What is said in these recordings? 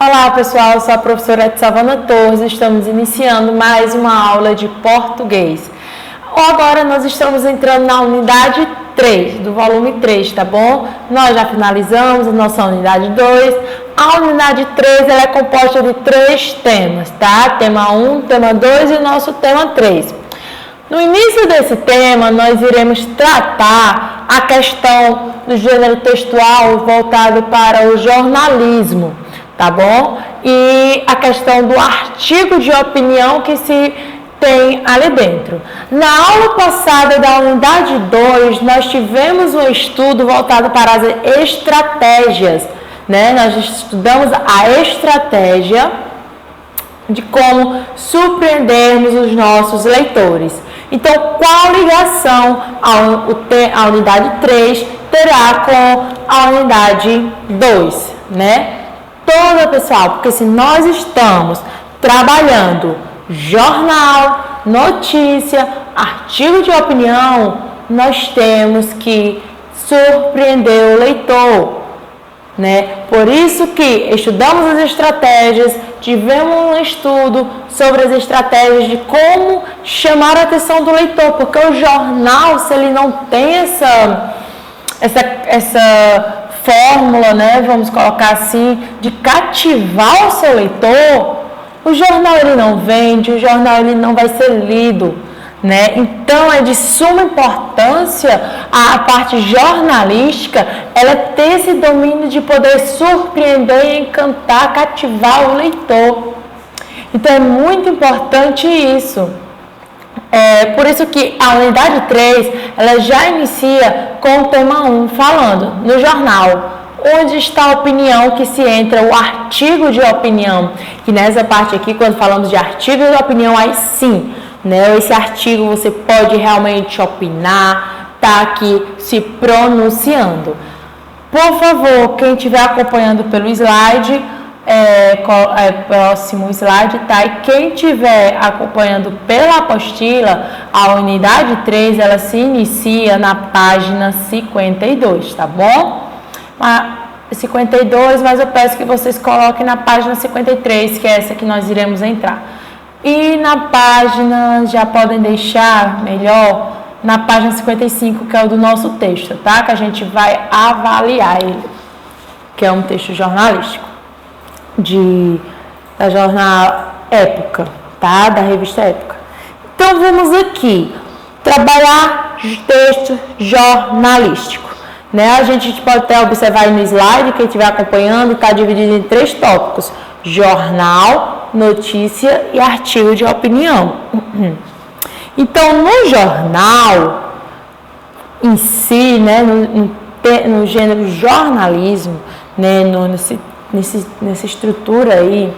Olá pessoal, eu sou a professora Edsavana Torres, estamos iniciando mais uma aula de português. Agora nós estamos entrando na unidade 3, do volume 3, tá bom? Nós já finalizamos a nossa unidade 2. A unidade 3 ela é composta de 3 temas, tá? Tema 1, tema 2 e o nosso tema 3. No início desse tema, nós iremos tratar a questão do gênero textual voltado para o jornalismo, tá bom? E a questão do artigo de opinião que se tem ali dentro. Na aula passada da unidade 2, nós tivemos um estudo voltado para as estratégias, né? Nós estudamos a estratégia de como surpreendermos os nossos leitores. Então, qual ligação a unidade 3 terá com a unidade 2, né? Toda, pessoal, porque se nós estamos trabalhando jornal, notícia, artigo de opinião, nós temos que surpreender o leitor, né? Por isso que estudamos as estratégias, tivemos um estudo sobre as estratégias de como chamar a atenção do leitor, porque o jornal, se ele não tem essa fórmula, né, vamos colocar assim, de cativar o seu leitor, o jornal ele não vende, o jornal ele não vai ser lido, né? Então é de suma importância a parte jornalística, ela ter esse domínio de poder surpreender, encantar, cativar o leitor. Então é muito importante isso. Por isso que a unidade 3, ela já inicia com o tema 1, falando no jornal. Onde está a opinião que se entra, o artigo de opinião. Que nessa parte aqui, quando falamos de artigo de opinião, aí sim, né? Esse artigo você pode realmente opinar, tá aqui se pronunciando. Por favor, quem estiver acompanhando pelo slide, próximo slide, tá? E quem estiver acompanhando pela apostila, a unidade 3, ela se inicia na página 52, tá bom? 52, mas eu peço que vocês coloquem na página 53, que é essa que nós iremos entrar. E na página, já podem deixar melhor, na página 55, que é o do nosso texto, tá? Que a gente vai avaliar ele, que é um texto jornalístico, da jornal Época, tá? Da revista Época. Então, vamos aqui trabalhar texto jornalístico. Né? A gente pode até observar aí no slide, quem estiver acompanhando, está dividido em 3 tópicos: jornal, notícia e artigo de opinião. Então, no jornal em si, né, no gênero jornalismo, né, nessa estrutura aí,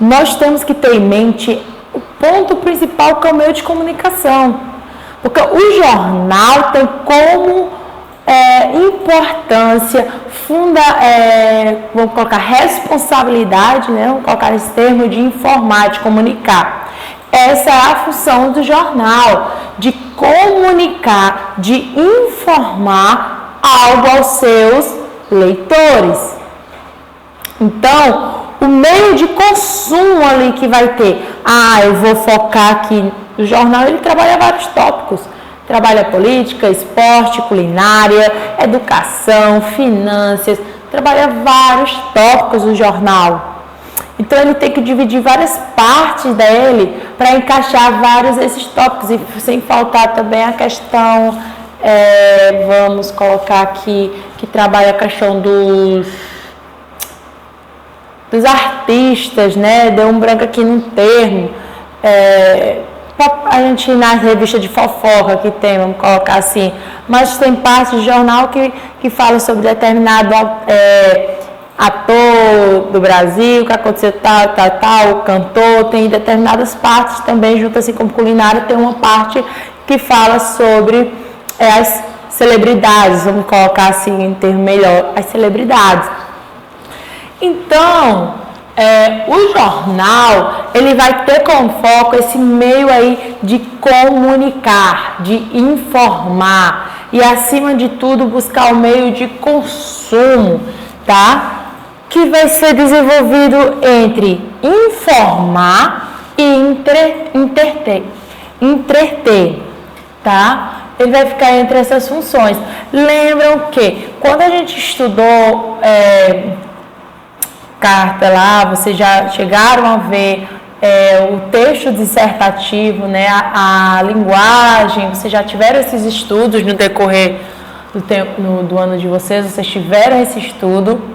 nós temos que ter em mente o ponto principal, que é o meio de comunicação. Porque o jornal tem como importância, vamos colocar responsabilidade, né? Vamos colocar esse termo de informar, de comunicar. Essa é a função do jornal, de comunicar, de informar algo aos seus leitores. Então, o meio de consumo ali que vai ter, eu vou focar aqui no jornal, ele trabalha vários tópicos. Trabalha política, esporte, culinária, educação, finanças, trabalha vários tópicos no jornal. Então, ele tem que dividir várias partes dele para encaixar vários desses tópicos, e sem faltar também a questão, vamos colocar aqui, que trabalha a questão dos artistas, né? Deu um branco aqui no termo, a gente nas revistas de fofoca que tem, vamos colocar assim, mas tem parte de jornal que fala sobre determinado ator do Brasil, que aconteceu tal, o cantor, tem determinadas partes também, junto assim como culinária, tem uma parte que fala sobre as celebridades, vamos colocar assim em termo melhor, as celebridades. Então, o jornal, ele vai ter como foco esse meio aí de comunicar, de informar e, acima de tudo, buscar o meio de consumo, tá? que vai ser desenvolvido entre informar e entreter, tá? Ele vai ficar entre essas funções. Lembram que quando a gente estudou carta lá, vocês já chegaram a ver o texto dissertativo, né, a linguagem, vocês já tiveram esses estudos no decorrer do ano de vocês tiveram esse estudo.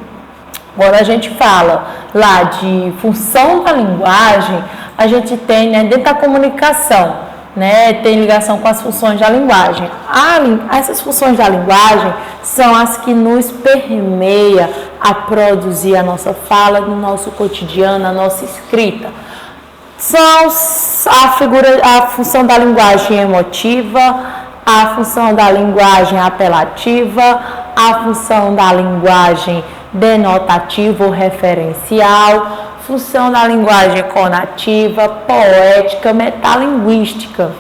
Quando a gente fala lá de função da linguagem, a gente tem, né, dentro da comunicação, né, tem ligação com as funções da linguagem. Essas funções da linguagem são as que nos permeiam a produzir a nossa fala no nosso cotidiano, a nossa escrita. São a função da linguagem emotiva, a função da linguagem apelativa, a função da linguagem denotativa ou referencial, função da linguagem conativa, poética, metalinguística.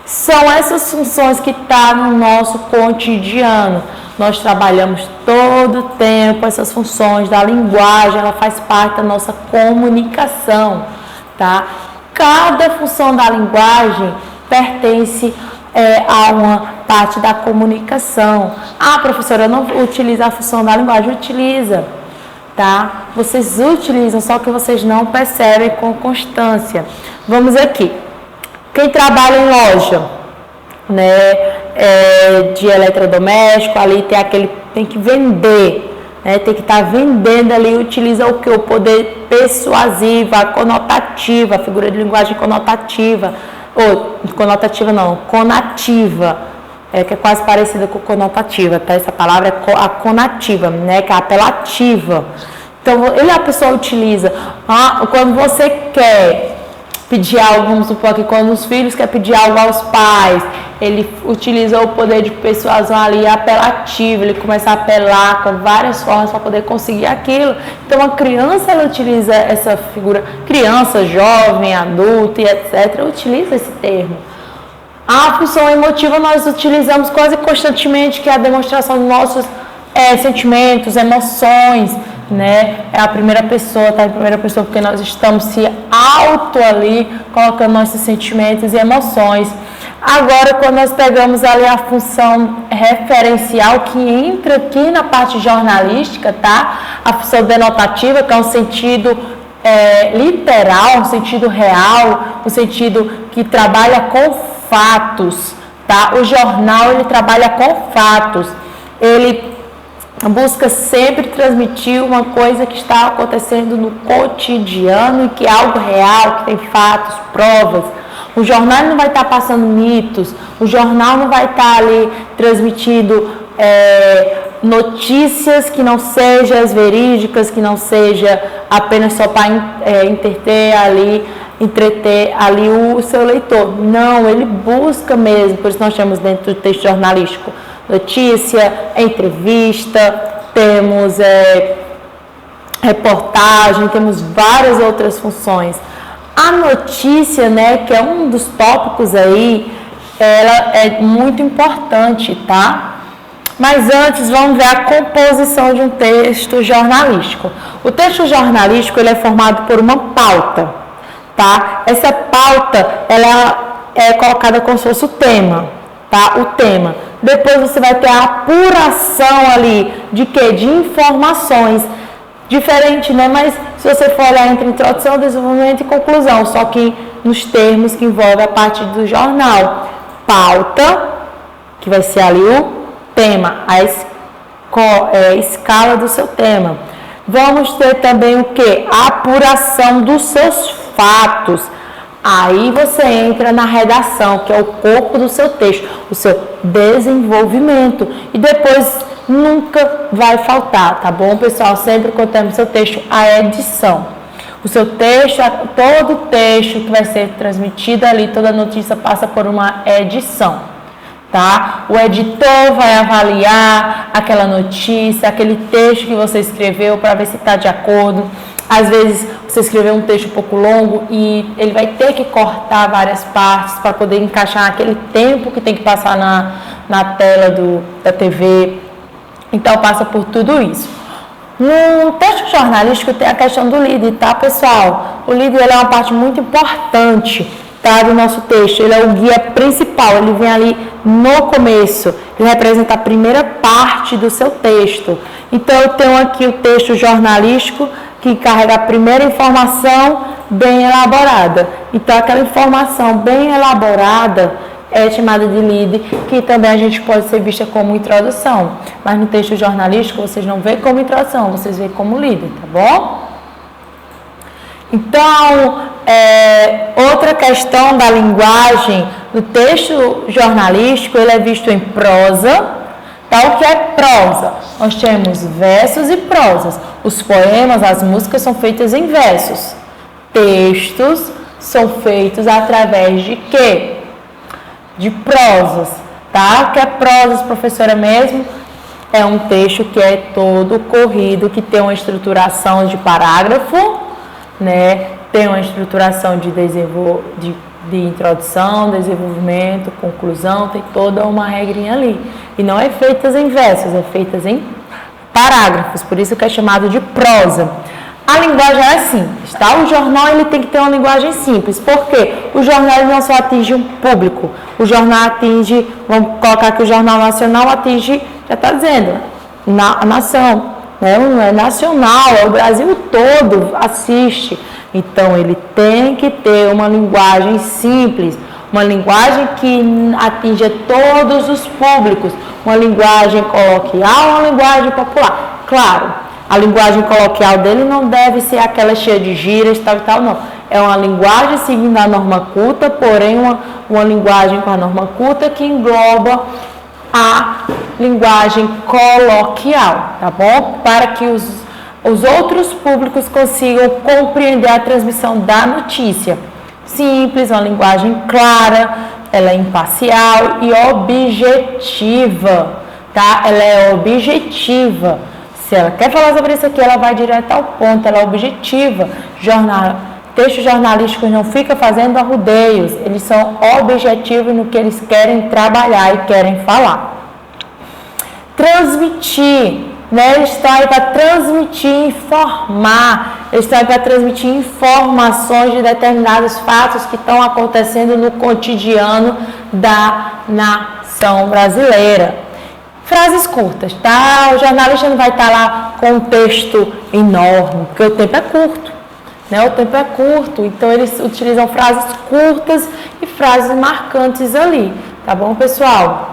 São essas funções que estão no nosso cotidiano. Nós trabalhamos todo o tempo essas funções da linguagem, ela faz parte da nossa comunicação, tá? Cada função da linguagem pertence a uma parte da comunicação. Professora, eu não utilizo a função da linguagem. Utiliza, tá? Vocês utilizam, só que vocês não percebem com constância. Vamos aqui. Quem trabalha em loja, né, de eletrodoméstico, ali tem que vender, né, tem que estar vendendo ali, utiliza o que? O poder persuasivo, a conotativa, a figura de linguagem conotativa, conativa, que é quase parecida com conotativa, tá? Essa palavra é a conativa, né, que é apelativa. Então, a pessoa utiliza, quando você quer pedir algo, vamos supor que quando os filhos querem pedir algo aos pais, ele utiliza o poder de persuasão ali apelativo, ele começa a apelar com várias formas para poder conseguir aquilo. Então a criança, ela utiliza essa figura, criança, jovem, adulto e etc, utiliza esse termo. A função emotiva nós utilizamos quase constantemente, que é a demonstração dos nossos sentimentos, emoções, né? É a primeira pessoa, tá? Em primeira pessoa, porque nós estamos se ali, colocando nossos sentimentos e emoções. Agora, quando nós pegamos ali a função referencial, que entra aqui na parte jornalística, tá? A função denotativa, que é um sentido literal, um sentido real, um sentido que trabalha com fatos, tá? O jornal, ele trabalha com fatos. Ele busca sempre transmitir uma coisa que está acontecendo no cotidiano e que é algo real, que tem fatos, provas. O jornal não vai estar passando mitos, o jornal não vai estar ali transmitindo notícias que não sejam as verídicas, que não seja apenas só para entreter ali o seu leitor. Não, ele busca mesmo, por isso nós temos dentro do texto jornalístico notícia, entrevista, temos reportagem, temos várias outras funções. A notícia, né, que é um dos tópicos aí, ela é muito importante, tá? Mas antes, vamos ver a composição de um texto jornalístico. O texto jornalístico, ele é formado por uma pauta, tá? Essa pauta, ela é colocada como se fosse o tema, tá? O tema. Depois você vai ter a apuração ali de quê? De informações. Diferente, né? Mas se você for olhar entre introdução, desenvolvimento e conclusão, só que nos termos que envolvem a parte do jornal. Pauta, que vai ser ali o tema, a escala do seu tema. Vamos ter também o quê? A apuração dos seus fatos. Aí você entra na redação, que é o corpo do seu texto, o seu desenvolvimento. E depois nunca vai faltar, tá bom, pessoal? Sempre contamos seu texto, a edição. O seu texto, todo o texto que vai ser transmitido ali, toda notícia passa por uma edição, tá? O editor vai avaliar aquela notícia, aquele texto que você escreveu para ver se está de acordo. Às vezes você escreveu um texto um pouco longo e ele vai ter que cortar várias partes para poder encaixar aquele tempo que tem que passar na tela da TV. Então passa por tudo isso. No texto jornalístico tem a questão do lead, tá, pessoal? O lead ele é uma parte muito importante, tá, do nosso texto. Ele é o guia principal, ele vem ali no começo, ele representa a primeira parte do seu texto. Então, eu tenho aqui o texto jornalístico que carrega a primeira informação bem elaborada. Então, aquela informação bem elaborada é chamada de lead, que também a gente pode ser vista como introdução. Mas no texto jornalístico, vocês não veem como introdução, vocês veem como lead, tá bom? Então, outra questão da linguagem do texto jornalístico, ele é visto em prosa. Tá? O que é prosa? Nós temos versos e prosas. Os poemas, as músicas são feitas em versos. Textos são feitos através de quê? De prosas, tá? O que é prosas, professora, mesmo? É um texto que é todo corrido, que tem uma estruturação de parágrafo, né? Tem uma estruturação de introdução, desenvolvimento, conclusão, tem toda uma regrinha ali. E não é feitas em versos, é feitas em parágrafos, por isso que é chamado de prosa. A linguagem é simples, tá? O jornal ele tem que ter uma linguagem simples, porque o jornal não só atinge um público, o jornal atinge, vamos colocar que o Jornal Nacional atinge, já está dizendo, a nação, né? Não é nacional, é o Brasil todo assiste. Então, ele tem que ter uma linguagem simples, uma linguagem que atinja todos os públicos, uma linguagem coloquial, uma linguagem popular. Claro, a linguagem coloquial dele não deve ser aquela cheia de gírias, tal e tal, não. É uma linguagem seguindo a norma culta, porém uma linguagem com a norma culta que engloba a linguagem coloquial, tá bom? Para que os outros públicos consigam compreender a transmissão da notícia. Simples, uma linguagem clara, ela é imparcial e objetiva, tá? Ela é objetiva. Se ela quer falar sobre isso aqui, ela vai direto ao ponto, ela é objetiva. Textos jornalísticos não ficam fazendo arrudeios, eles são objetivos no que eles querem trabalhar e querem falar. Transmitir, né? Eles estão aí para transmitir, informar, eles estão aí para transmitir informações de determinados fatos que estão acontecendo no cotidiano da nação brasileira. Frases curtas, tá? O jornalista não vai estar lá com um texto enorme, porque o tempo é curto, né? O tempo é curto, então eles utilizam frases curtas e frases marcantes ali, tá bom, pessoal?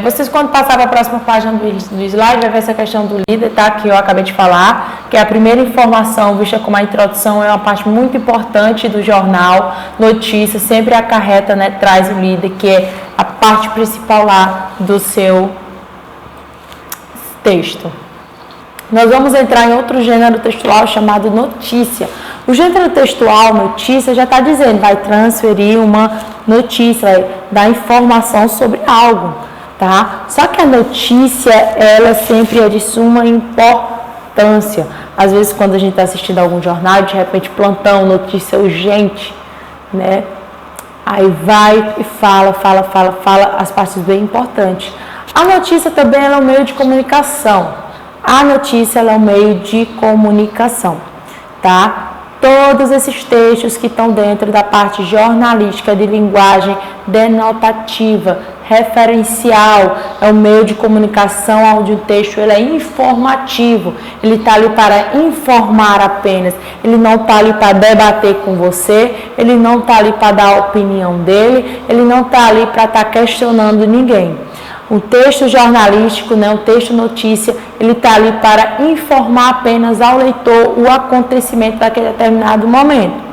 Vocês, quando passar para a próxima página do slide, vai ver essa questão do líder, tá? Que eu acabei de falar, que é a primeira informação, vista como a introdução, é uma parte muito importante do jornal. Notícia sempre acarreta, né? Traz o líder, que é a parte principal lá do seu texto. Nós vamos entrar em outro gênero textual chamado notícia. O gênero textual, notícia, já está dizendo, vai transferir uma notícia, vai dar informação sobre algo, tá? Só que a notícia, ela sempre é de suma importância. Às vezes, quando a gente está assistindo algum jornal, de repente, plantão, notícia urgente, né? Aí vai e fala as partes bem importantes. A notícia também ela é um meio de comunicação. A notícia ela é um meio de comunicação, tá? Todos esses textos que estão dentro da parte jornalística de linguagem denotativa, referencial, é um meio de comunicação onde o texto ele é informativo, ele está ali para informar apenas, ele não está ali para debater com você, ele não está ali para dar a opinião dele, ele não está ali para estar questionando ninguém. O texto jornalístico, né, o texto notícia, ele está ali para informar apenas ao leitor o acontecimento daquele determinado momento.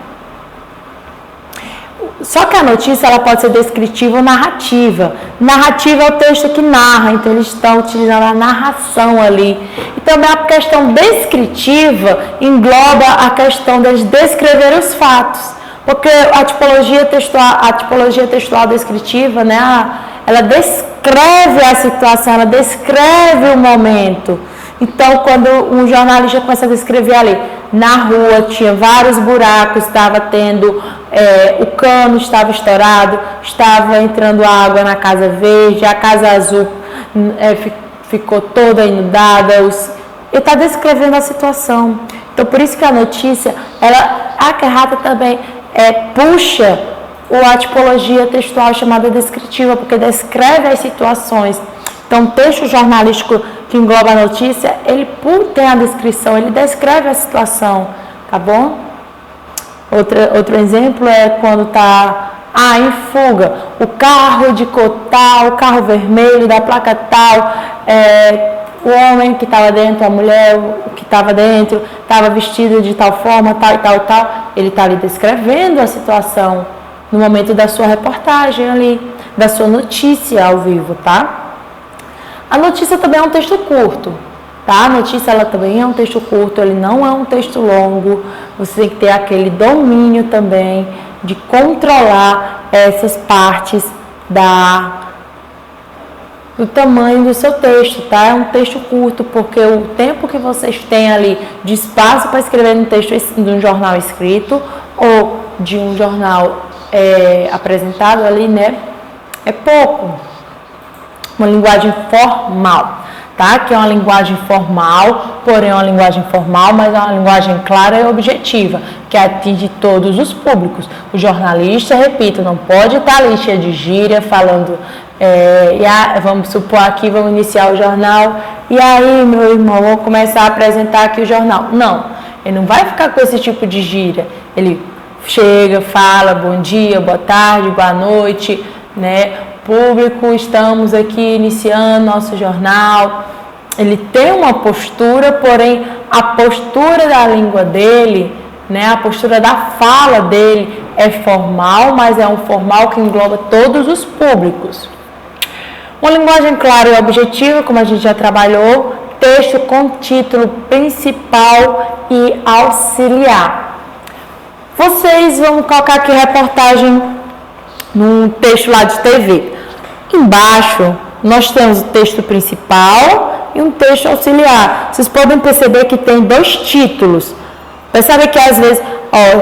Só que a notícia ela pode ser descritiva ou narrativa. Narrativa é o texto que narra, então eles estão utilizando a narração ali. E também a questão descritiva engloba a questão de descrever os fatos. Porque a tipologia textual descritiva, né, ela descreve a situação, ela descreve o momento. Então, quando um jornalista começa a descrever ali, na rua tinha vários buracos, estava tendo, o cano estava estourado, estava entrando água na Casa Verde, a Casa Azul ficou toda inundada, ele está descrevendo a situação. Então, por isso que a notícia, a errata também puxa a tipologia textual chamada descritiva, porque descreve as situações. Então, o texto jornalístico que engloba a notícia, ele tem a descrição, ele descreve a situação, tá bom? Outro exemplo é quando está em fuga, o carro de cor tal, o carro vermelho da placa tal, o homem que estava dentro, a mulher que estava dentro, estava vestida de tal forma, tal e tal e tal. Ele está ali descrevendo a situação no momento da sua reportagem ali, da sua notícia ao vivo, tá? A notícia também é um texto curto, tá? A notícia, ela também é um texto curto, ele não é um texto longo. Você tem que ter aquele domínio também de controlar essas partes do tamanho do seu texto, tá? É um texto curto, porque o tempo que vocês têm ali de espaço para escrever um texto de um jornal escrito ou de um jornal apresentado ali, né? É pouco. Uma linguagem formal, tá? Que é uma linguagem formal, porém é uma linguagem formal, mas é uma linguagem clara e objetiva, que atinge todos os públicos. O jornalista, repito, não pode estar ali cheio de gíria, falando, vamos supor aqui, vamos iniciar o jornal, e aí, meu irmão, vou começar a apresentar aqui o jornal. Não, ele não vai ficar com esse tipo de gíria. Ele chega, fala, bom dia, boa tarde, boa noite, né? Público, estamos aqui iniciando nosso jornal. Ele tem uma postura, porém a postura da língua dele, né, a postura da fala dele é formal, mas é um formal que engloba todos os públicos. Uma linguagem clara e objetiva, como a gente já trabalhou, texto com título principal e auxiliar. Vocês vão colocar aqui reportagem num texto lá de TV. Embaixo, nós temos o texto principal e um texto auxiliar. Vocês podem perceber que tem 2 títulos. Percebe que às vezes,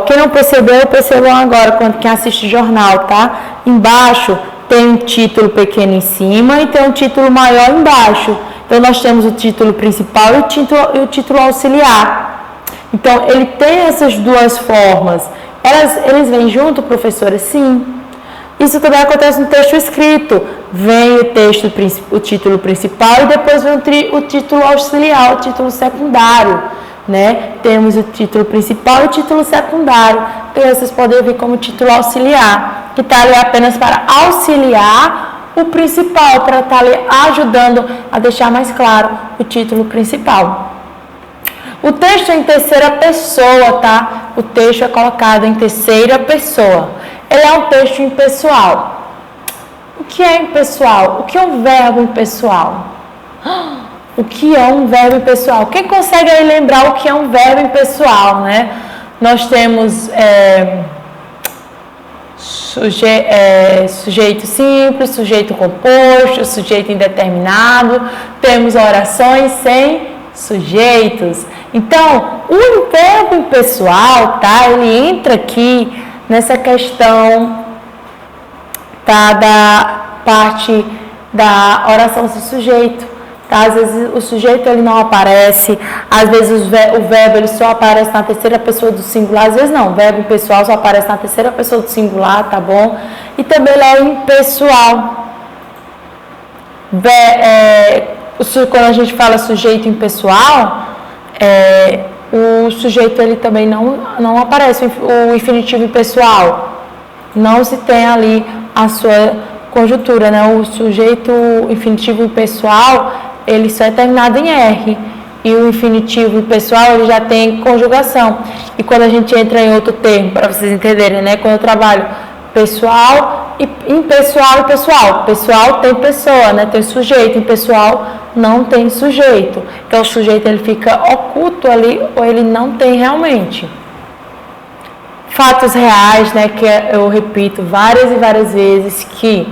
quem não percebeu, percebam agora, quem assiste jornal, tá? Embaixo tem um título pequeno em cima e tem um título maior embaixo. Então, nós temos o título principal e o título auxiliar. Então, ele tem essas 2 formas. Eles vêm junto, professora? Sim. Isso também acontece no texto escrito. Vem o título principal e depois vem o título auxiliar, o título secundário, né? Temos o título principal e o título secundário. Então, vocês podem ver como título auxiliar, que está ali apenas para auxiliar o principal, para estar ali ajudando a deixar mais claro o título principal. O texto é em terceira pessoa, tá? O texto é colocado em terceira pessoa. Ele é um texto impessoal. O que é impessoal? O que é um verbo impessoal? O que é um verbo impessoal? Quem consegue aí lembrar o que é um verbo impessoal, né? Nós temos sujeito simples, sujeito composto, sujeito indeterminado. Temos orações sem sujeitos. Então, o verbo impessoal, tá? Ele entra aqui nessa questão, tá, da parte da oração sem sujeito, tá? Às vezes o sujeito ele não aparece, às vezes o verbo ele só aparece na terceira pessoa do singular, às vezes não, o verbo impessoal só aparece na terceira pessoa do singular, tá bom? E também ele é impessoal. Quando a gente fala sujeito impessoal, o sujeito ele também não aparece, o infinitivo impessoal. Não se tem ali a sua conjuntura, né? O sujeito infinitivo impessoal, ele só é terminado em R. E o infinitivo impessoal, ele já tem conjugação. E quando a gente entra em outro termo, para vocês entenderem, né? Quando eu trabalho pessoal, impessoal e pessoal. Pessoal tem pessoa, né? Tem sujeito. Impessoal não tem sujeito. Então, o sujeito ele fica oculto ali ou ele não tem realmente. Fatos reais, né? Que eu repito várias e várias vezes que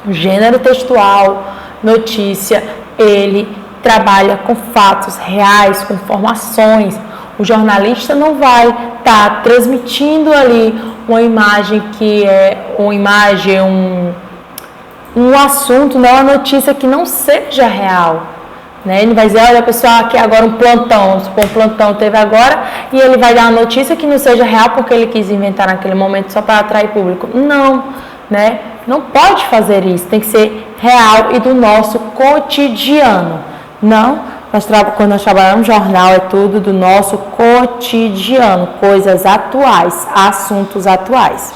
o gênero textual, notícia, ele trabalha com fatos reais, com informações. O jornalista não vai estar transmitindo ali uma imagem que é uma imagem, um assunto, não é uma notícia que não seja real, né? Ele vai dizer, olha pessoal, aqui agora um plantão, um plantão teve agora, e ele vai dar uma notícia que não seja real porque ele quis inventar naquele momento só para atrair público. Não, né? Não pode fazer isso, tem que ser real e do nosso cotidiano. Não, quando nós trabalhamos jornal é tudo do nosso cotidiano, coisas atuais, assuntos atuais.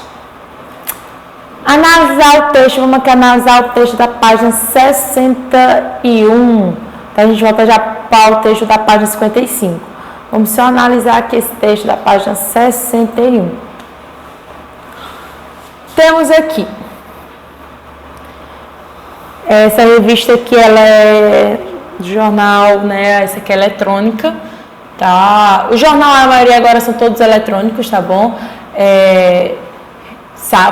Analisar o texto, vamos aqui analisar o texto da página 61. Então a gente volta já para o texto da página 55. Vamos só analisar aqui esse texto da página 61. Temos aqui essa revista aqui, ela é do jornal, né? Essa aqui é eletrônica, tá? O jornal, a maioria agora são todos eletrônicos, tá bom?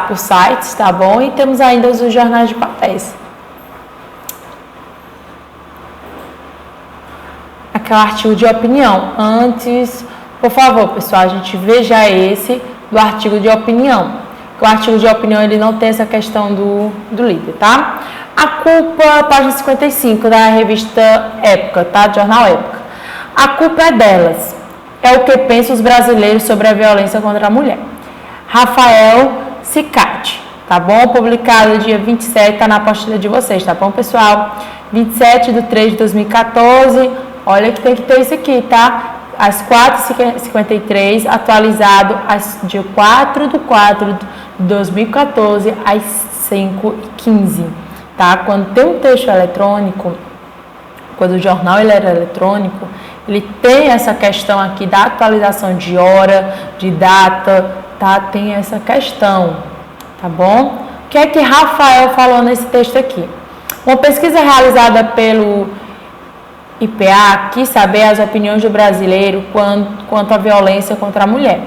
Por sites, tá bom? E temos ainda os jornais de papéis. Aquele artigo de opinião. Antes, por favor, pessoal, a gente veja esse do artigo de opinião. O artigo de opinião, ele não tem essa questão do líder, tá? A culpa, página 55 da revista Época, tá? Do jornal Época. A culpa é delas. É o que pensam os brasileiros sobre a violência contra a mulher. Rafael Cicati, tá bom? Publicado dia 27, tá na apostila de vocês, tá bom, pessoal? 27/3/2014. Olha que tem que ter isso aqui, tá? Às 4h53, atualizado dia 4/4/2014, às 5h15. Tá? Quando tem um texto eletrônico, quando o jornal ele era eletrônico, ele tem essa questão aqui da atualização de hora, de data, tá? Tem essa questão, tá bom? O que é que Rafael falou nesse texto aqui? Uma pesquisa realizada pelo IPA quis saber as opiniões do brasileiro quanto à violência contra a mulher.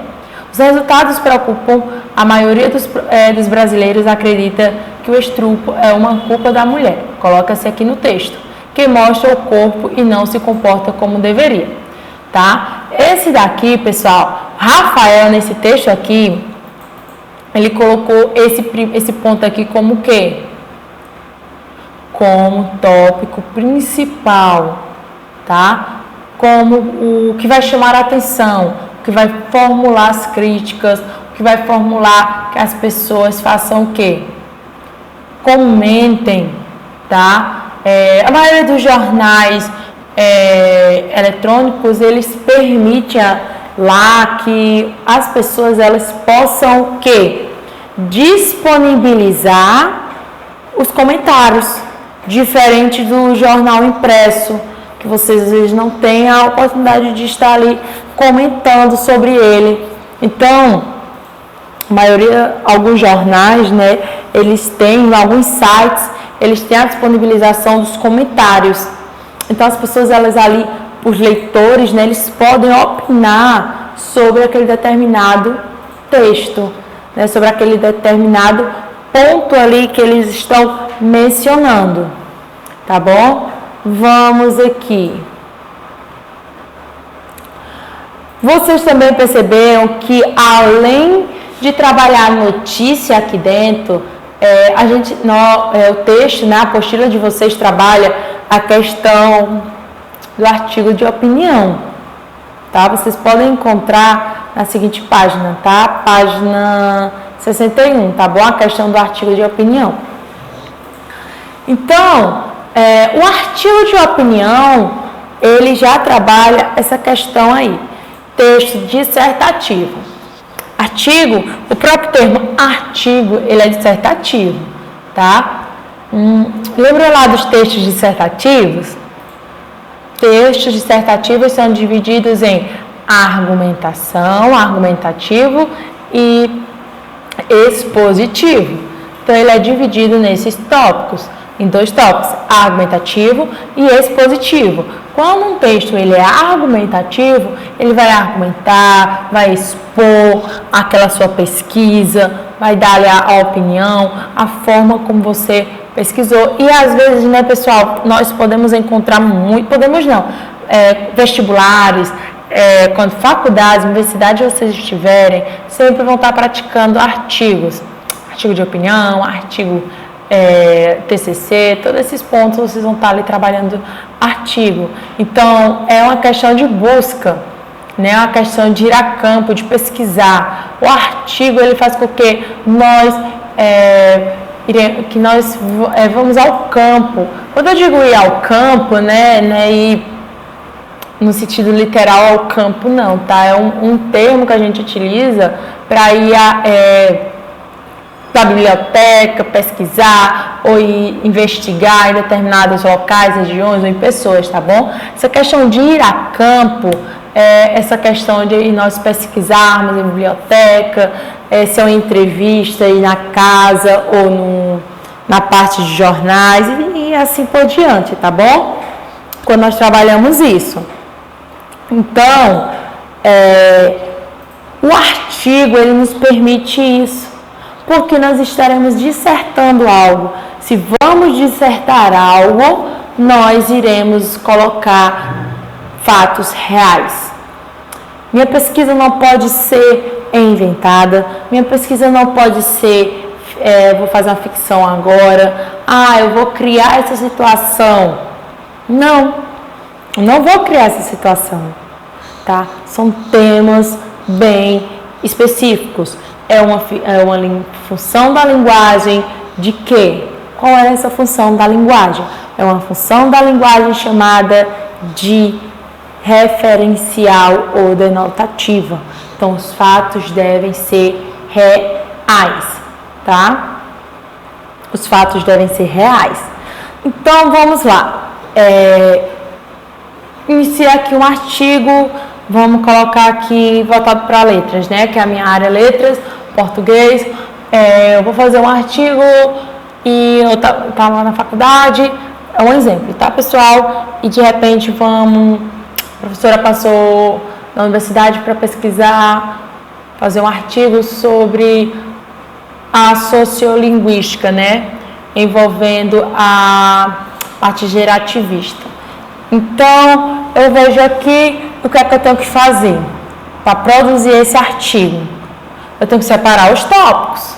Os resultados preocupam. A maioria dos brasileiros acredita que o estupro é uma culpa da mulher. Coloca-se aqui no texto. Que mostra o corpo e não se comporta como deveria. Tá? Esse daqui, pessoal, Rafael, nesse texto aqui, ele colocou esse ponto aqui como o quê? Como tópico principal. Tá? Como o que vai chamar a atenção, o que vai formular as críticas, o que vai formular que as pessoas façam o quê? Comentem, tá? A maioria dos jornais eletrônicos, eles permitem lá que as pessoas elas possam o quê? Disponibilizar os comentários, diferente do jornal impresso, que vocês às vezes não têm a oportunidade de estar ali comentando sobre ele. Então, a maioria, alguns jornais, né, eles têm, alguns sites, eles têm a disponibilização dos comentários. Então, as pessoas, elas ali, os leitores, né, eles podem opinar sobre aquele determinado texto, né, sobre aquele determinado ponto ali que eles estão mencionando, tá bom? Vamos aqui. Vocês também perceberam que, além de trabalhar a notícia aqui dentro, o texto, na apostila de vocês, trabalha a questão do artigo de opinião, tá? Vocês podem encontrar na seguinte página, tá? Página 61, tá bom? A questão do artigo de opinião. Então, o artigo de opinião, ele já trabalha essa questão aí. Texto dissertativo. Artigo, o próprio termo artigo, ele é dissertativo, tá? Lembra lá dos textos dissertativos? Textos dissertativos são divididos em argumentação, argumentativo e expositivo. Então, ele é dividido nesses tópicos, em dois tópicos, argumentativo e expositivo. Quando um texto ele é argumentativo, ele vai argumentar, vai expor aquela sua pesquisa, vai dar ali a opinião, a forma como você pesquisou. E às vezes, né, pessoal, nós podemos encontrar vestibulares, quando faculdades, universidades vocês estiverem, sempre vão estar praticando artigos. Artigo de opinião, artigo TCC, todos esses pontos vocês vão estar ali trabalhando artigo. Então, é uma questão de busca, né? É uma questão de ir a campo, de pesquisar. O artigo, ele faz com que nós vamos ao campo. Quando eu digo ir ao campo, né, ir no sentido literal ao campo, não, tá? É um termo que a gente utiliza para ir para a biblioteca, pesquisar ou ir investigar em determinados locais, regiões ou em pessoas, tá bom? Essa questão de ir a campo, essa questão de nós pesquisarmos em biblioteca, se é uma entrevista, ir na casa ou na parte de jornais e assim por diante, tá bom? Quando nós trabalhamos isso. Então, o artigo, ele nos permite isso, porque nós estaremos dissertando algo. Se vamos dissertar algo, nós iremos colocar fatos reais. Minha pesquisa não pode ser inventada, minha pesquisa não pode ser, vou fazer uma ficção agora, eu vou criar essa situação. Não vou criar essa situação, tá? São temas bem específicos. É uma função da linguagem de quê? Qual é essa função da linguagem? É uma função da linguagem chamada de referencial ou denotativa. Então, os fatos devem ser reais, tá? Os fatos devem ser reais. Então, vamos lá. Iniciar aqui um artigo, vamos colocar aqui voltado para letras, né? Que é a minha área letras, português. Eu vou fazer um artigo e eu estava na faculdade, é um exemplo, tá, pessoal? E de repente a professora passou na universidade para pesquisar, fazer um artigo sobre a sociolinguística, né? Envolvendo a parte gerativista. Então, eu vejo aqui o que é que eu tenho que fazer para produzir esse artigo. Eu tenho que separar os tópicos.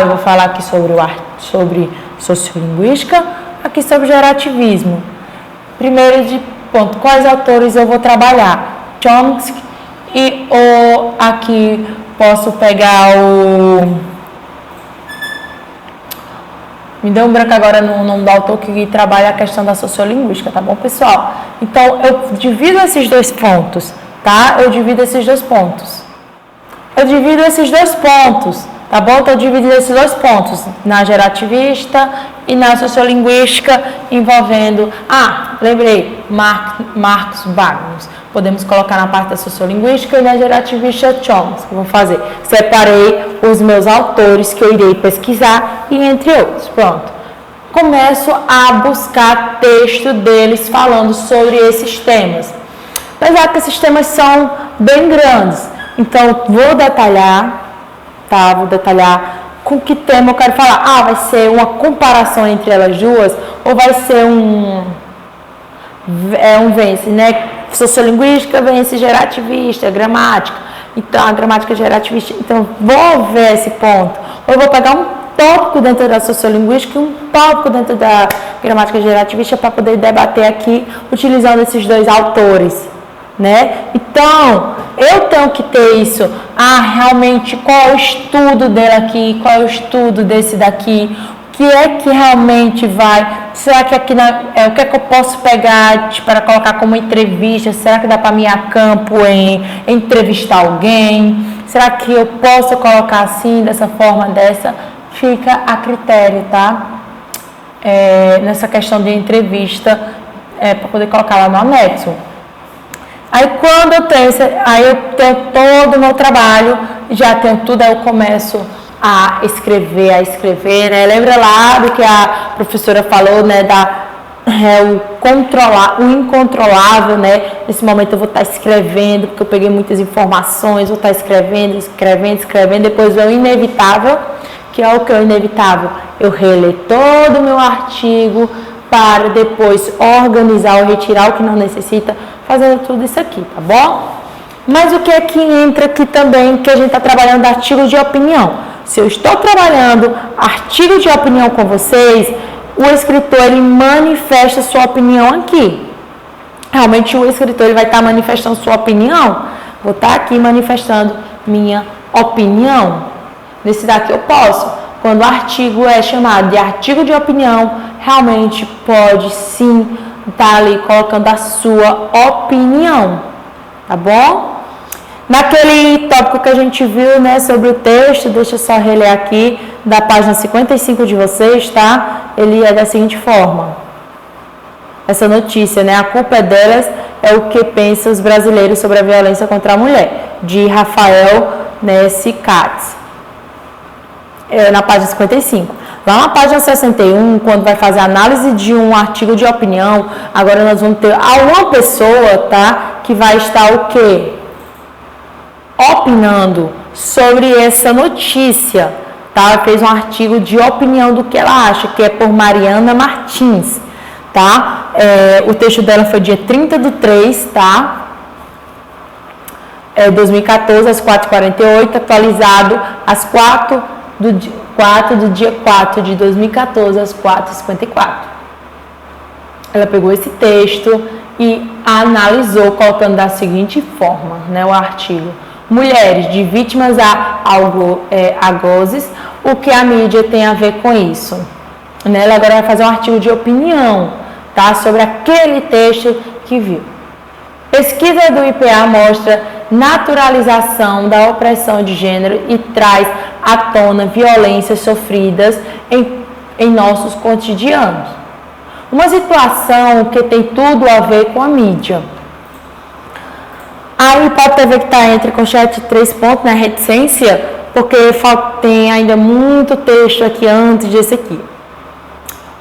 Eu vou falar aqui sobre sociolinguística, aqui sobre gerativismo. Primeiro de ponto, quais autores eu vou trabalhar? Chomsky ou aqui posso pegar Me deu um branco agora no nome do autor que trabalha a questão da sociolinguística, tá bom, pessoal? Então, eu divido esses dois pontos, tá? Eu divido esses dois pontos, tá bom? Então, eu divido esses dois pontos, na gerativista e na sociolinguística, envolvendo... lembrei, Marcos Wagner. Podemos colocar na parte da sociolinguística e na gerativista Chomsky. Vou fazer. Separei os meus autores que eu irei pesquisar e entre outros. Pronto. Começo a buscar texto deles falando sobre esses temas. Apesar que esses temas são bem grandes. Então, vou detalhar, tá? Vou detalhar com que tema eu quero falar. Vai ser uma comparação entre elas duas ou vai ser um vence, né? Sociolinguística vence gerativista, gramática. Então, a gramática gerativista. Então, vou ver esse ponto. Ou eu vou pegar um tópico dentro da sociolinguística e um tópico dentro da gramática gerativista para poder debater aqui, utilizando esses dois autores, né? Então, eu tenho que ter isso. Realmente, qual é o estudo dele aqui? Qual é o estudo desse daqui? O que é que realmente vai? Será que aqui o que é que eu posso pegar para colocar como entrevista? Será que dá para mim a campo em entrevistar alguém? Será que eu posso colocar assim, dessa forma, dessa? Fica a critério, tá? Nessa questão de entrevista, para poder colocar lá no anexo. Aí quando eu tenho todo o meu trabalho, já tenho tudo, aí eu começo a escrever, né? Lembra lá do que a professora falou, né? O incontrolável, né? Nesse momento eu vou estar escrevendo, porque eu peguei muitas informações, vou estar escrevendo, depois vem o inevitável, que é o que é o inevitável? Eu reler todo o meu artigo para depois organizar ou retirar o que não necessita, fazendo tudo isso aqui, tá bom? Mas o que é que entra aqui também, que a gente está trabalhando artigo de opinião? Se eu estou trabalhando artigo de opinião com vocês, o escritor ele manifesta sua opinião aqui. Realmente o escritor ele vai estar manifestando sua opinião. Vou estar aqui manifestando minha opinião. Nesse daqui eu posso. Quando o artigo é chamado de artigo de opinião, realmente pode sim estar ali colocando a sua opinião. Tá bom? Naquele tópico que a gente viu, né, sobre o texto, deixa eu só reler aqui, da página 55 de vocês, tá? Ele é da seguinte forma. Essa notícia, né? A culpa é delas, é o que pensam os brasileiros sobre a violência contra a mulher, de Rafael Nessi Katz. Na página 55. Lá na página 61, quando vai fazer a análise de um artigo de opinião, agora nós vamos ter alguma pessoa, tá? Que vai estar o quê? Opinando sobre essa notícia, tá? Ela fez um artigo de opinião do que ela acha, que é por Mariana Martins, tá? O texto dela foi dia 30/3, tá? 2014, às 4h48, atualizado às 4 do dia 4 de 2014, às 4h54. Ela pegou esse texto e analisou, colocando da seguinte forma, né, o artigo. Mulheres de vítimas a algozes, o que a mídia tem a ver com isso? Né? Ela agora vai fazer um artigo de opinião, tá, sobre aquele texto que viu. Pesquisa do IPA mostra naturalização da opressão de gênero e traz à tona violências sofridas em nossos cotidianos. Uma situação que tem tudo a ver com a mídia. Aí pode ver que está entre colchete 3 pontos, né, reticência, porque tem ainda muito texto aqui antes desse aqui.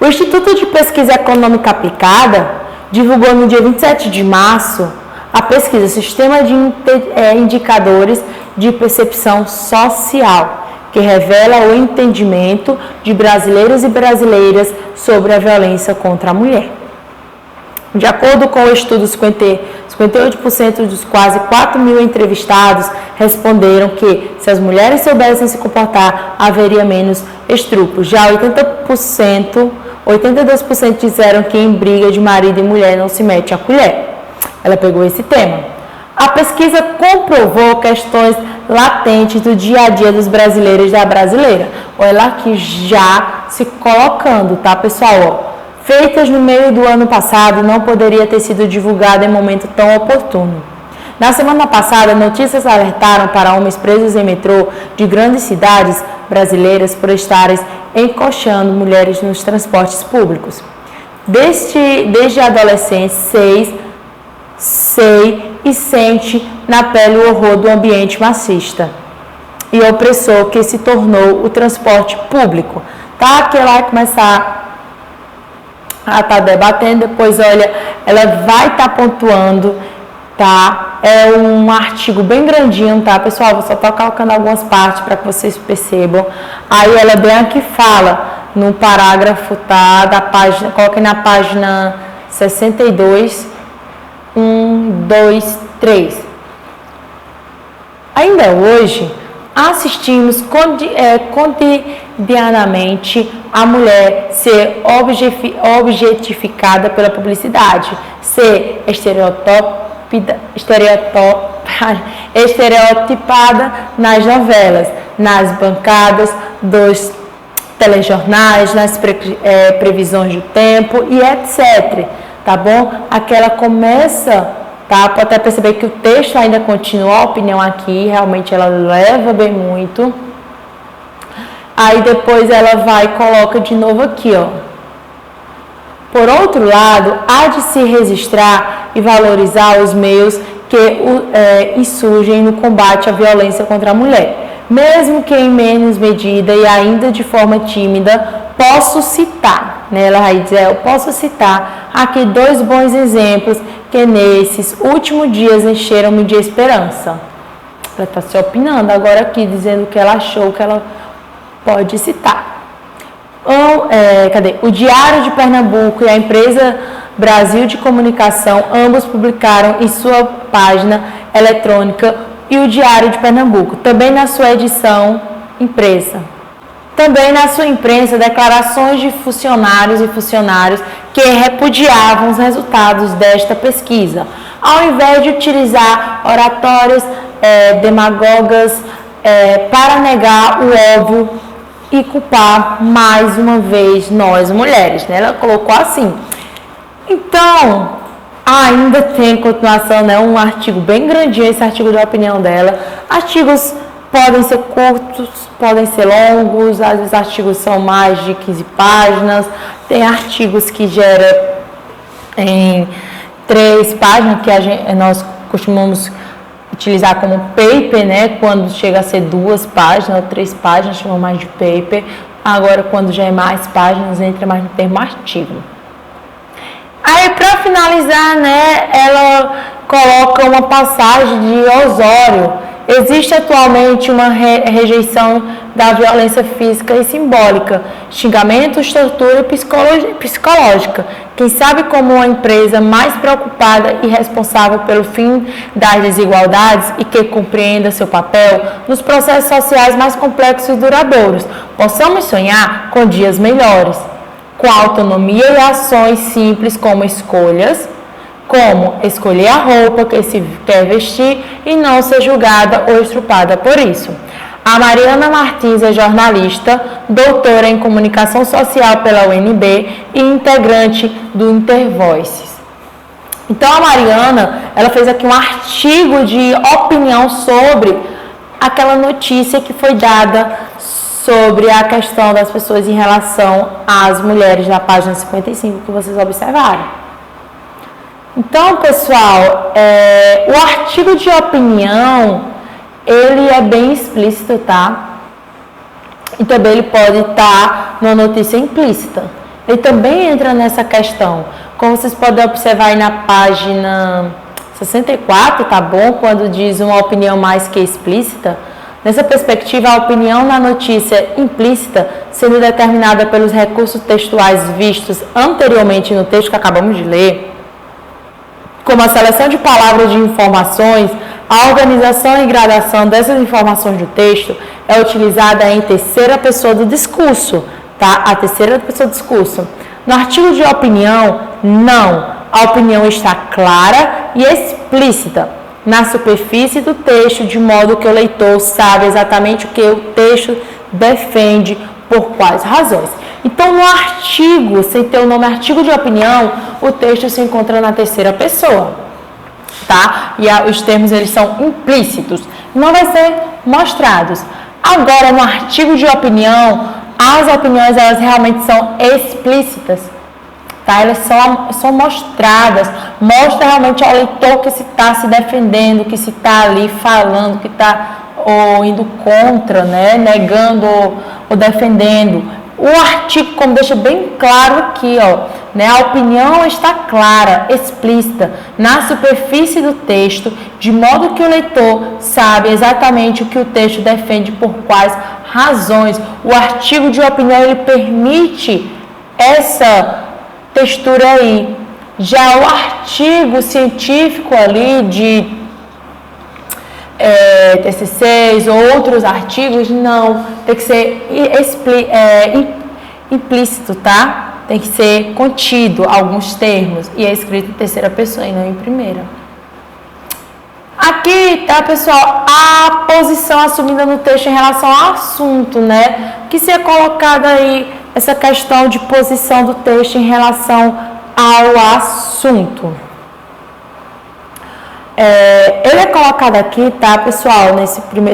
O Instituto de Pesquisa Econômica Aplicada divulgou no dia 27 de março a pesquisa Sistema de Indicadores de Percepção Social, que revela o entendimento de brasileiros e brasileiras sobre a violência contra a mulher. De acordo com o estudo, 58% dos quase 4 mil entrevistados responderam que, se as mulheres soubessem se comportar, haveria menos estupros. Já 82% disseram que em briga de marido e mulher não se mete a colher. Ela pegou esse tema. A pesquisa comprovou questões latentes do dia a dia dos brasileiros e da brasileira. Olha aqui já se colocando, tá, pessoal? Feitas no meio do ano passado, não poderia ter sido divulgada em momento tão oportuno. Na semana passada, notícias alertaram para homens presos em metrô de grandes cidades brasileiras por estarem encoxando mulheres nos transportes públicos. Desde adolescentes, sei e sente na pele o horror do ambiente machista e opressor que se tornou o transporte público. Tá? Que ela vai começar a estar debatendo, depois, olha, ela vai estar pontuando, tá? É um artigo bem grandinho, tá, pessoal? Vou só estar colocando algumas partes para que vocês percebam. Aí ela bem aqui fala, no parágrafo, tá, da página, coloquem na página 62, 1, 2, 3. Ainda hoje, assistimos cotidianamente a mulher ser objetificada pela publicidade, ser estereotipada nas novelas, nas bancadas dos telejornais, nas previsões do tempo e etc. Tá bom? Aqui ela começa, tá? Pode até perceber que o texto ainda continua, a opinião aqui, realmente ela leva bem muito. Aí depois ela vai e coloca de novo aqui, ó. Por outro lado, há de se registrar e valorizar os meios que surgem no combate à violência contra a mulher. Mesmo que em menos medida e ainda de forma tímida, posso citar, né? Ela vai dizer, eu posso citar aqui 2 bons exemplos que nesses últimos dias encheram-me de esperança. Ela está se opinando agora aqui, dizendo o que ela achou, que ela pode citar. O Diário de Pernambuco e a empresa Brasil de Comunicação, ambos publicaram em sua página eletrônica, e o Diário de Pernambuco, também na sua edição empresa. Também na sua imprensa, declarações de funcionários e funcionários que repudiavam os resultados desta pesquisa, ao invés de utilizar oratórias demagogas para negar o óbvio e culpar mais uma vez nós mulheres, né? Ela colocou assim. Então, ainda tem continuação, né? Um artigo bem grandinho, esse artigo de opinião dela. Artigos podem ser curtos, podem ser longos, às vezes artigos são mais de 15 páginas, tem artigos que geram em 3 páginas, que nós costumamos utilizar como paper, né? Quando chega a ser 2 páginas ou 3 páginas, chamam mais de paper. Agora, quando já é mais páginas, entra mais no termo artigo. Aí, para finalizar, né, ela coloca uma passagem de Osório. Existe atualmente uma rejeição da violência física e simbólica, xingamentos, tortura e psicológica. Quem sabe como uma empresa mais preocupada e responsável pelo fim das desigualdades e que compreenda seu papel nos processos sociais mais complexos e duradouros, possamos sonhar com dias melhores, com autonomia e ações simples como escolher a roupa que se quer vestir e não ser julgada ou estrupada por isso. A Mariana Martins é jornalista, doutora em comunicação social pela UNB e integrante do Intervoices. Então, a Mariana, ela fez aqui um artigo de opinião sobre aquela notícia que foi dada sobre a questão das pessoas em relação às mulheres na página 55 que vocês observaram. Então, pessoal, o artigo de opinião, ele é bem explícito, tá? E também ele pode estar numa notícia implícita. Ele também entra nessa questão. Como vocês podem observar aí na página 64, tá bom? Quando diz uma opinião mais que explícita. Nessa perspectiva, a opinião na notícia implícita, sendo determinada pelos recursos textuais vistos anteriormente no texto que acabamos de ler, como a seleção de palavras de informações, a organização e gradação dessas informações do texto é utilizada em terceira pessoa do discurso, tá? A terceira pessoa do discurso. No artigo de opinião, não. A opinião está clara e explícita na superfície do texto, de modo que o leitor sabe exatamente o que o texto defende, por quais razões. Então, no artigo, sem ter o nome artigo de opinião, o texto se encontra na terceira pessoa, tá? E os termos, eles são implícitos, não vai ser mostrados. Agora, no artigo de opinião, as opiniões, elas realmente são explícitas, tá? Elas são mostradas, mostra realmente ao leitor que se está se defendendo, que se está ali falando, que está indo contra, né? Negando ou defendendo. O artigo, como deixa bem claro aqui, né? A opinião está clara, explícita, na superfície do texto, de modo que o leitor sabe exatamente o que o texto defende, por quais razões. O artigo de opinião, ele permite essa textura aí. Já o artigo científico ali de TCCs ou outros artigos, não, tem que ser implícito, tá? Tem que ser contido alguns termos e é escrito em terceira pessoa e não em primeira. Aqui, tá, pessoal, a posição assumida no texto em relação ao assunto, né? Que se é colocada aí essa questão de posição do texto em relação ao assunto. Ele é colocado aqui, tá, pessoal,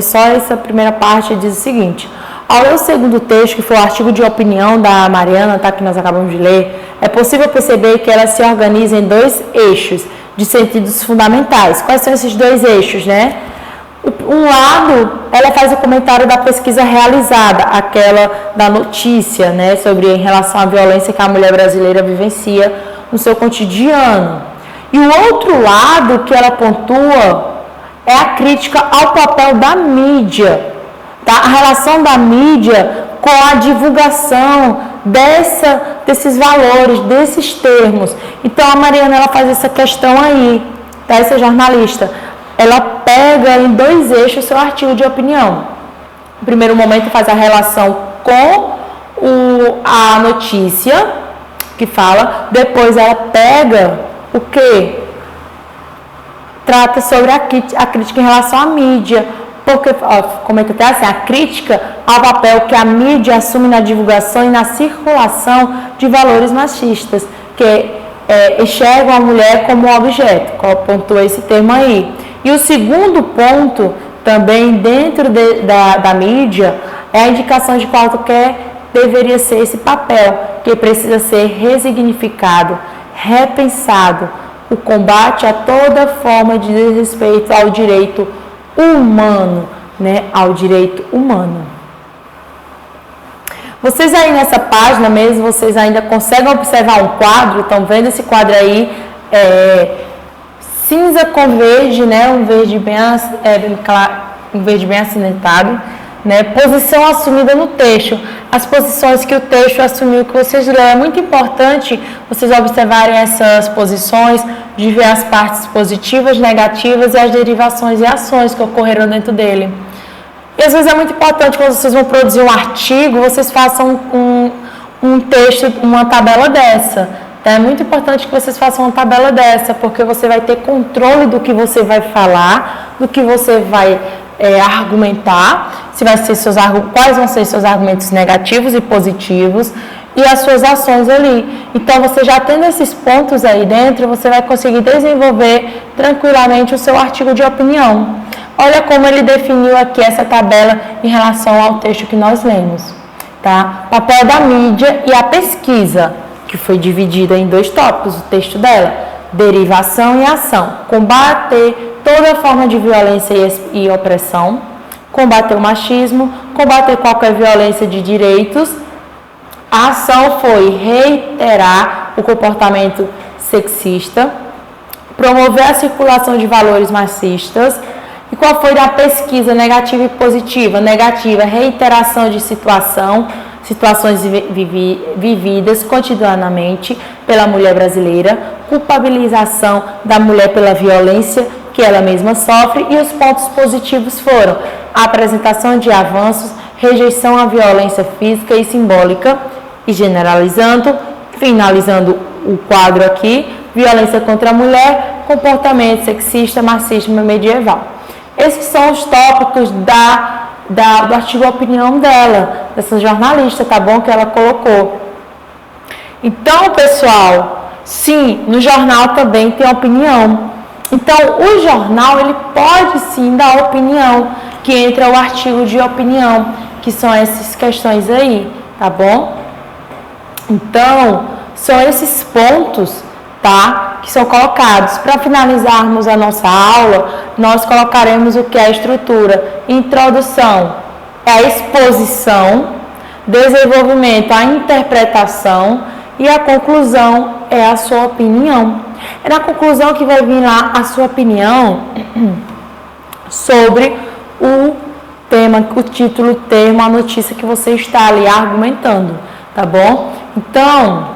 só essa primeira parte diz o seguinte: ao ler o segundo texto, que foi o artigo de opinião da Mariana, tá, que nós acabamos de ler, é possível perceber que ela se organiza em 2 eixos de sentidos fundamentais. Quais são esses 2 eixos, né? Um lado, ela faz o comentário da pesquisa realizada, aquela da notícia, né, em relação à violência que a mulher brasileira vivencia no seu cotidiano. E o outro lado que ela pontua é a crítica ao papel da mídia, tá? A relação da mídia com a divulgação desses valores, desses termos. Então, a Mariana, ela faz essa questão aí, tá? Essa jornalista, ela pega em 2 eixos o seu artigo de opinião. no primeiro momento faz a relação com a notícia que fala, depois ela pega o quê? Trata sobre a crítica em relação à mídia, porque, comenta até assim, a crítica ao papel que a mídia assume na divulgação e na circulação de valores machistas, que enxergam a mulher como objeto, pontua esse termo aí. E o segundo ponto, também dentro da mídia, é a indicação de qual deveria ser esse papel, que precisa ser resignificado, repensado, o combate a toda forma de desrespeito ao direito humano, né? Ao direito humano. Vocês aí nessa página mesmo, vocês ainda conseguem observar um quadro, estão vendo esse quadro aí, cinza com verde, né? Um verde bem acinzentado, né? Posição assumida no texto. As posições que o texto assumiu, que vocês leram, é muito importante vocês observarem essas posições, de ver as partes positivas, negativas e as derivações e ações que ocorreram dentro dele. E às vezes é muito importante, quando vocês vão produzir um artigo, vocês façam um texto, uma tabela dessa. Tá? É muito importante que vocês façam uma tabela dessa, porque você vai ter controle do que você vai falar, do que você vai argumentar, quais vão ser seus argumentos negativos e positivos e as suas ações ali. Então, você já tendo esses pontos aí dentro, você vai conseguir desenvolver tranquilamente o seu artigo de opinião. Olha como ele definiu aqui essa tabela em relação ao texto que nós lemos. Tá? Papel da mídia e a pesquisa, que foi dividida em 2 tópicos, o texto dela, derivação e ação. Combater toda forma de violência e opressão, combater o machismo, combater qualquer violência de direitos. A ação foi reiterar o comportamento sexista, promover a circulação de valores machistas. E qual foi a pesquisa negativa e positiva? Negativa, reiteração de situações vividas cotidianamente pela mulher brasileira, culpabilização da mulher pela violência que ela mesma sofre, e os pontos positivos foram a apresentação de avanços, rejeição à violência física e simbólica, e generalizando, finalizando o quadro aqui, violência contra a mulher, comportamento sexista, machismo medieval. Esses são os tópicos do artigo Opinião dela, dessa jornalista, tá bom? Que ela colocou. Então, pessoal, sim, no jornal também tem opinião. Então, o jornal, ele pode sim dar opinião, que entra o artigo de opinião, que são essas questões aí, tá bom? Então, são esses pontos, tá, que são colocados. Para finalizarmos a nossa aula, nós colocaremos o que é a estrutura. Introdução é a exposição, desenvolvimento a interpretação e a conclusão é a sua opinião. É na conclusão que vai vir lá a sua opinião sobre o tema, o título, o termo, a notícia que você está ali argumentando, tá bom? Então,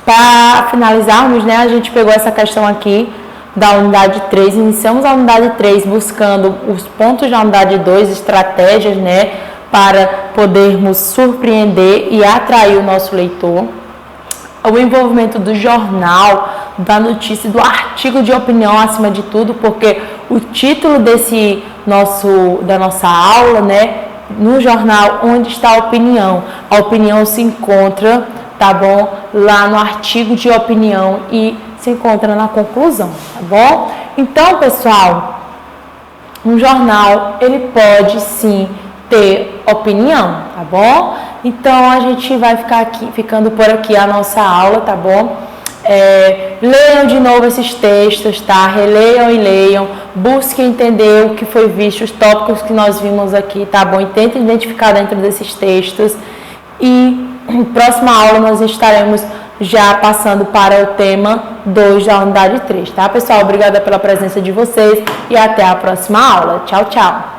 para finalizarmos, né, a gente pegou essa questão aqui da unidade 3, iniciamos a unidade 3 buscando os pontos da unidade 2, estratégias, né, para podermos surpreender e atrair o nosso leitor. O envolvimento do jornal, da notícia, do artigo de opinião acima de tudo, porque o título da nossa aula, né, no jornal, onde está a opinião? A opinião se encontra, tá bom? Lá no artigo de opinião e se encontra na conclusão, tá bom? Então, pessoal, um jornal, ele pode sim ter opinião, tá bom? Então, a gente vai ficando por aqui a nossa aula, tá bom? Leiam de novo esses textos, tá? Releiam e leiam, busquem entender o que foi visto, os tópicos que nós vimos aqui, tá bom? E tentem identificar dentro desses textos. E na próxima aula nós estaremos já passando para o tema 2 da unidade 3, tá, pessoal? Obrigada pela presença de vocês e até a próxima aula. Tchau, tchau!